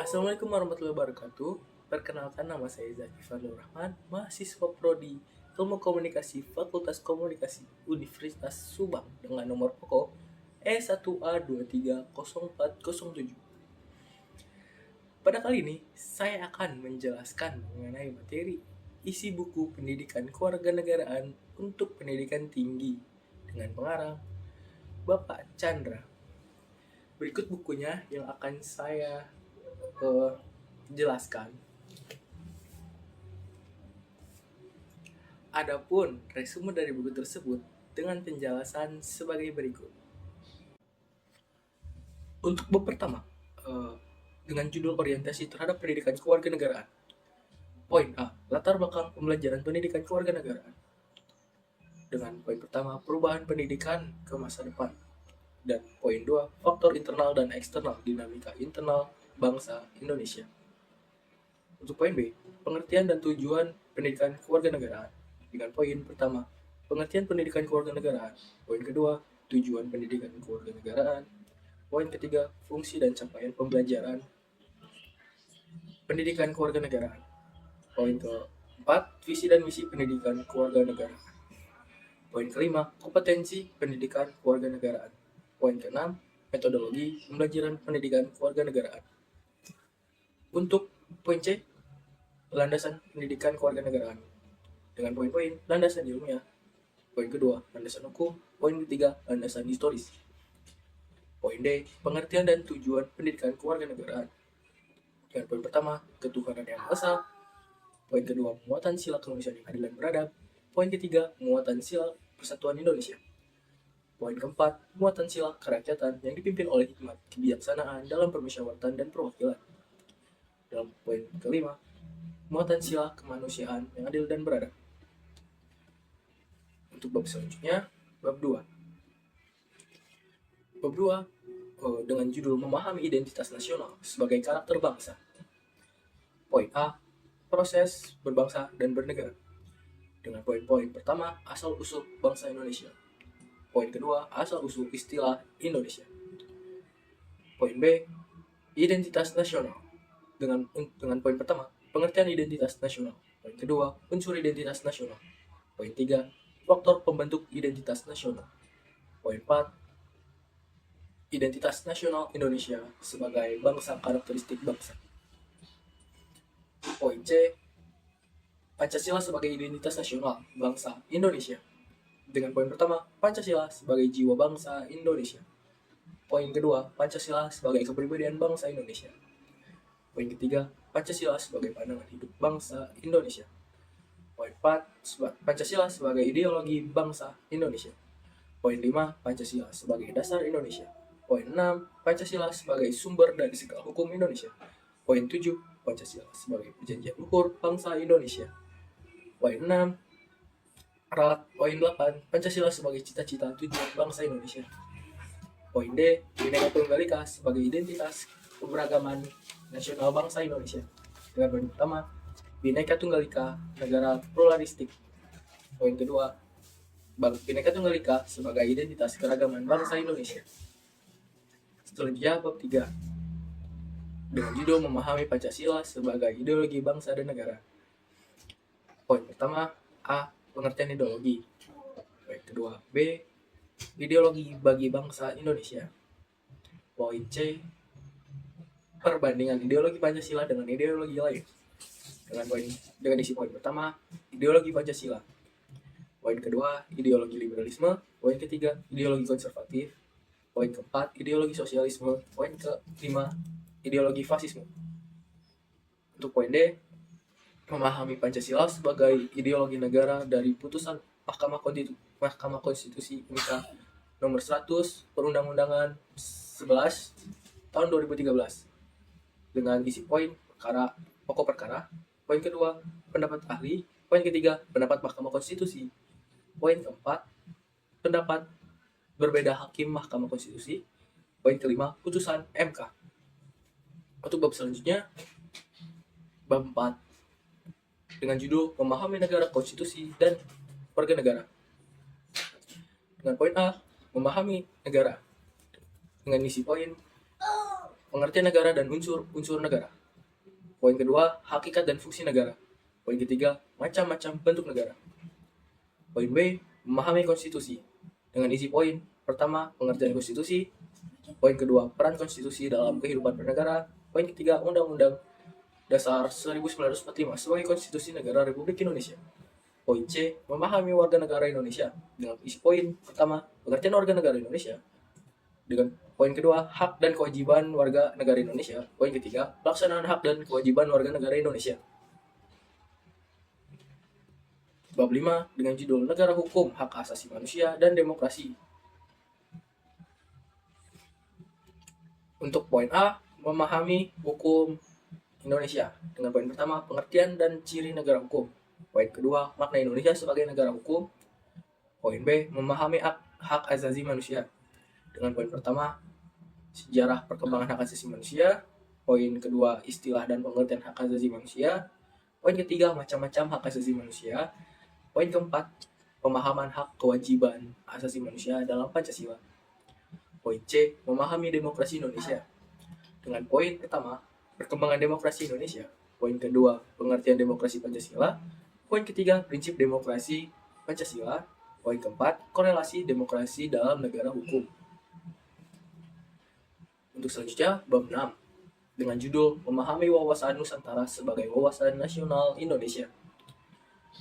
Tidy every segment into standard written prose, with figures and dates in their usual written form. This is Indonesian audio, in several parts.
Assalamualaikum warahmatullahi wabarakatuh. Perkenalkan, nama saya Zaki Fadlur Rahman, mahasiswa Prodi Ilmu Komunikasi Fakultas Komunikasi Universitas Subang dengan nomor pokok E1A2304007. Pada kali ini, saya akan menjelaskan mengenai materi isi buku pendidikan kewarganegaraan untuk pendidikan tinggi dengan pengarang Bapak Chandra. Berikut bukunya yang akan saya jelaskan. Adapun resume dari buku tersebut dengan penjelasan sebagai berikut. Untuk bab pertama, dengan judul orientasi terhadap pendidikan kewarganegaraan. Poin A, latar belakang pembelajaran pendidikan kewarganegaraan. Dengan poin pertama, perubahan pendidikan ke masa depan. Dan poin 2, faktor internal dan eksternal dinamika internal bangsa Indonesia. Untuk poin B, pengertian dan tujuan pendidikan kewarganegaraan. Dengan poin pertama, pengertian pendidikan kewarganegaraan. Poin kedua, tujuan pendidikan kewarganegaraan. Poin ketiga, fungsi dan capaian pembelajaran pendidikan kewarganegaraan. Poin keempat, visi dan misi pendidikan kewarganegaraan. Poin kelima, kompetensi pendidikan kewarganegaraan. Poin keenam, metodologi pembelajaran pendidikan kewarganegaraan. Untuk poin C, landasan pendidikan kewarganegaraan. Dengan poin-poin landasan ilmiah. Poin kedua, landasan hukum. Poin ketiga, landasan historis. Poin D, pengertian dan tujuan pendidikan kewarganegaraan. Dengan poin pertama, ketuhanan yang Maha Esa. Poin kedua, muatan sila kemanusiaan yang adil dan beradab. Poin ketiga, muatan sila persatuan Indonesia. Poin keempat, muatan sila kerakyatan yang dipimpin oleh hikmat kebijaksanaan dalam permusyawaratan dan perwakilan. Dalam poin kelima, muatan sila kemanusiaan yang adil dan beradab. Untuk bab selanjutnya, bab 2. Bab 2 dengan judul memahami identitas nasional sebagai karakter bangsa. Poin A, proses berbangsa dan bernegara. Dengan poin-poin pertama, asal-usul bangsa Indonesia. Poin kedua, asal-usul istilah Indonesia. Poin B, identitas nasional. Dengan poin pertama, pengertian identitas nasional. Poin kedua, unsur identitas nasional. Poin 3, faktor pembentuk identitas nasional. Poin 4, identitas nasional Indonesia sebagai bangsa karakteristik bangsa. Poin C, Pancasila sebagai identitas nasional bangsa Indonesia. Dengan poin pertama, Pancasila sebagai jiwa bangsa Indonesia. Poin kedua, Pancasila sebagai kepribadian bangsa Indonesia. Poin ketiga, Pancasila sebagai pandangan hidup bangsa Indonesia. Poin 4, Pancasila sebagai ideologi bangsa Indonesia. Poin 5, Pancasila sebagai dasar Indonesia. Poin 6, Pancasila sebagai sumber dari segala hukum Indonesia. Poin 7, Pancasila sebagai perjanjian luhur bangsa Indonesia. Poin 6, poin 8, Pancasila sebagai cita-cita tujuan bangsa Indonesia. Poin D, Bhinneka Tunggal Ika sebagai identitas keberagaman nasional bangsa Indonesia. Dengan poin pertama, Bhinneka Tunggal Ika negara pluralistik. Poin kedua, Bhinneka Tunggal Ika sebagai identitas keragaman bangsa Indonesia. Selanjutnya bab 3 dengan judul memahami Pancasila sebagai ideologi bangsa dan negara. Poin pertama, A, pengertian ideologi. Poin kedua, B, ideologi bagi bangsa Indonesia. Poin C, perbandingan ideologi Pancasila dengan ideologi lain. Dengan isi poin pertama, ideologi Pancasila. Poin kedua, ideologi liberalisme. Poin ketiga, ideologi konservatif. Poin keempat, ideologi sosialisme. Poin kelima, ideologi fasisme. Untuk poin D, memahami Pancasila sebagai ideologi negara dari putusan Mahkamah Konstitusi MK nomor 100 Perundang-undangan 11 tahun 2013 dengan isi poin pokok perkara. Poin kedua, pendapat ahli. Poin ketiga, pendapat Mahkamah Konstitusi. Poin keempat, pendapat berbeda hakim Mahkamah Konstitusi. Poin kelima, putusan MK. Untuk bab selanjutnya, bab 4 dengan judul memahami negara, konstitusi, dan warga negara. Dengan poin A, memahami negara. Dengan isi poin pengertian negara dan unsur negara. Poin kedua, hakikat dan fungsi negara. Poin ketiga, macam-macam bentuk negara. Poin B, memahami konstitusi. Dengan isi poin pertama, pengertian konstitusi. Poin kedua, peran konstitusi dalam kehidupan bernegara. Poin ketiga, Undang-Undang Dasar 1945 sebagai konstitusi negara Republik Indonesia. Poin C, memahami warga negara Indonesia. Dengan isi poin pertama, pengertian warga negara Indonesia. Dengan poin kedua, hak dan kewajiban warga negara Indonesia. Poin ketiga, pelaksanaan hak dan kewajiban warga negara Indonesia. Bab 5 dengan judul Negara Hukum, Hak Asasi Manusia, dan Demokrasi. Untuk poin A, memahami hukum Indonesia. Dengan poin pertama, pengertian dan ciri negara hukum. Poin kedua, makna Indonesia sebagai negara hukum. Poin B, memahami hak asasi manusia. Dengan poin pertama, sejarah perkembangan hak asasi manusia. Poin kedua, istilah dan pengertian hak asasi manusia. Poin ketiga, macam-macam hak asasi manusia. Poin keempat, pemahaman hak kewajiban asasi manusia dalam Pancasila. Poin C, memahami demokrasi Indonesia. Dengan poin pertama, perkembangan demokrasi Indonesia. Poin kedua, pengertian demokrasi Pancasila. Poin ketiga, prinsip demokrasi Pancasila. Poin keempat, korelasi demokrasi dalam negara hukum. Untuk selanjutnya, bab 6 dengan judul memahami wawasan Nusantara sebagai wawasan nasional Indonesia.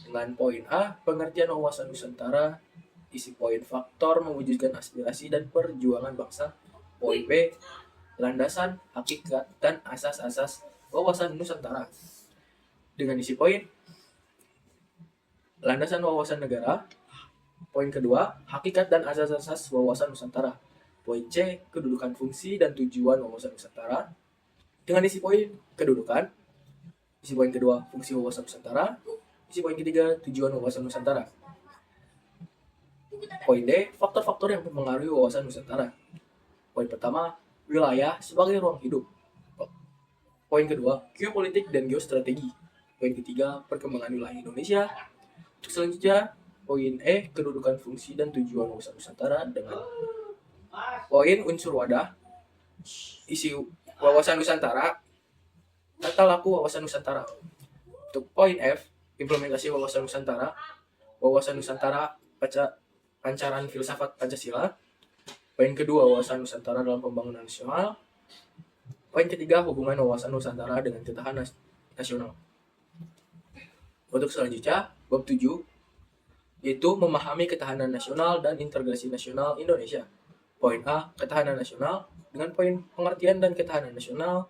Dengan poin A, pengertian wawasan Nusantara. Isi poin faktor mewujudkan aspirasi dan perjuangan bangsa. Poin B, landasan, hakikat, dan asas-asas wawasan Nusantara. Dengan isi poin landasan wawasan negara. Poin kedua, hakikat dan asas-asas wawasan Nusantara. Poin C, kedudukan, fungsi, dan tujuan wawasan Nusantara. Dengan isi poin kedudukan. Isi poin kedua, fungsi wawasan Nusantara. Isi poin ketiga, tujuan wawasan Nusantara. Poin D, faktor-faktor yang mempengaruhi wawasan Nusantara. Poin pertama, wilayah sebagai ruang hidup. Poin kedua, geopolitik dan geostrategi. Poin ketiga, perkembangan wilayah Indonesia. Untuk selanjutnya, poin E, kedudukan, fungsi, dan tujuan wawasan Nusantara. Dengan poin unsur wadah, isi wawasan Nusantara, tata laku wawasan Nusantara. Untuk poin F, implementasi wawasan Nusantara. Wawasan Nusantara pancaran filsafat Pancasila. Poin kedua, wawasan Nusantara dalam pembangunan nasional. Poin ketiga, hubungan wawasan Nusantara dengan ketahanan nasional. Untuk selanjutnya, bab 7 yaitu memahami ketahanan nasional dan integrasi nasional Indonesia. Poin A, ketahanan nasional. Dengan poin pengertian dan ketahanan nasional,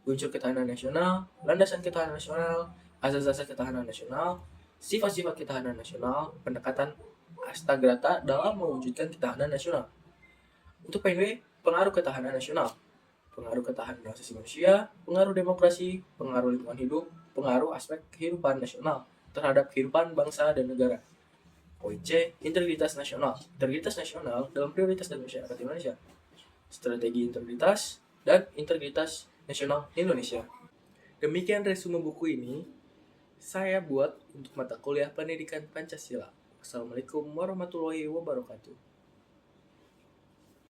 unsur ketahanan nasional, landasan ketahanan nasional, asas-asas ketahanan nasional, sifat-sifat ketahanan nasional, pendekatan astagrata dalam mewujudkan ketahanan nasional. Untuk poin B, pengaruh ketahanan nasional. Pengaruh ketahanan asasi manusia, pengaruh demokrasi, pengaruh lingkungan hidup, pengaruh aspek kehidupan nasional terhadap kehidupan bangsa dan negara. Poin C, integritas nasional. Integritas nasional dalam prioritas dan masyarakat Indonesia. Strategi integritas dan integritas nasional Indonesia. Demikian resume buku ini saya buat untuk mata kuliah pendidikan Pancasila. Wassalamualaikum warahmatullahi wabarakatuh.